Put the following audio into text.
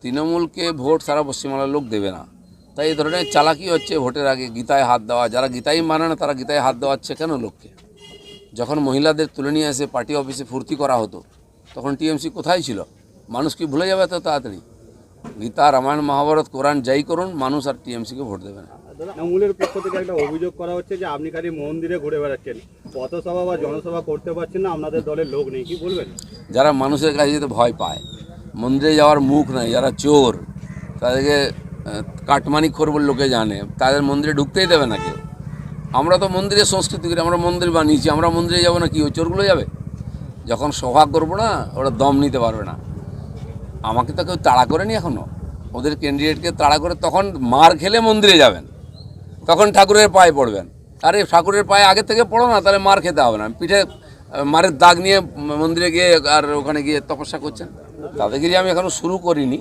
তৃণমূলকে ভোট সারা পশ্চিমবাংলার লোক দেবে না, তাই এই ধরনের চালাকি হচ্ছে। ভোটের আগে গীতায় হাত দেওয়া, যারা গীতাই মানে না তারা গীতায় হাত দেওয়াচ্ছে কেন লোককে? যখন মহিলাদের তুলে নিয়ে এসে পার্টি অফিসে ফুর্তি করা হতো তখন টিএমসি কোথায় ছিল? মানুষ কি ভুলে যাবে এত তাড়াতাড়ি? গীতা, রামায়ণ, মহাভারত, কোরআন যাই করুন, মানুষ আর টিএমসিকে ভোট দেবে না। তৃণমূলের পক্ষ থেকে একটা অভিযোগ করা হচ্ছে যে আপনি খালি মন্দিরে ঘুরে বেড়াচ্ছেন, পথসভা বা জনসভা করতে পারছেন না, আপনাদের দলের লোক নেই, কি বলবেন? যারা মানুষের কাছে যেতে ভয় পায়, মন্দিরে যাওয়ার মুখ নাই, যারা চোর, তাদেরকে কাটমানি খোর লোকে জানে, তাদের মন্দিরে ঢুকতেই দেবে না কেউ। আমরা তো মন্দিরের সংস্কৃতি করি, আমরা মন্দির বানিয়েছি, আমরা মন্দিরে যাবো না কি ওই চোরগুলো যাবে? যখন সভা করবো না ওরা দম নিতে পারবে না। আমাকে তো কেউ তাড়া করেনি এখনও, ওদের ক্যান্ডিডেটকে তাড়া করে তখন মার খেলে মন্দিরে যাবেন, তখন ঠাকুরের পায়ে পড়বেন। আরে ঠাকুরের পায়ে আগে থেকে পড়ো না, তাহলে মার খেতে হবে না। পিঠে মারের দাগ নিয়ে মন্দিরে গিয়ে আর ওখানে গিয়ে তপস্যা করছেন, দাদাগিরি আমি এখনও শুরু করিনি।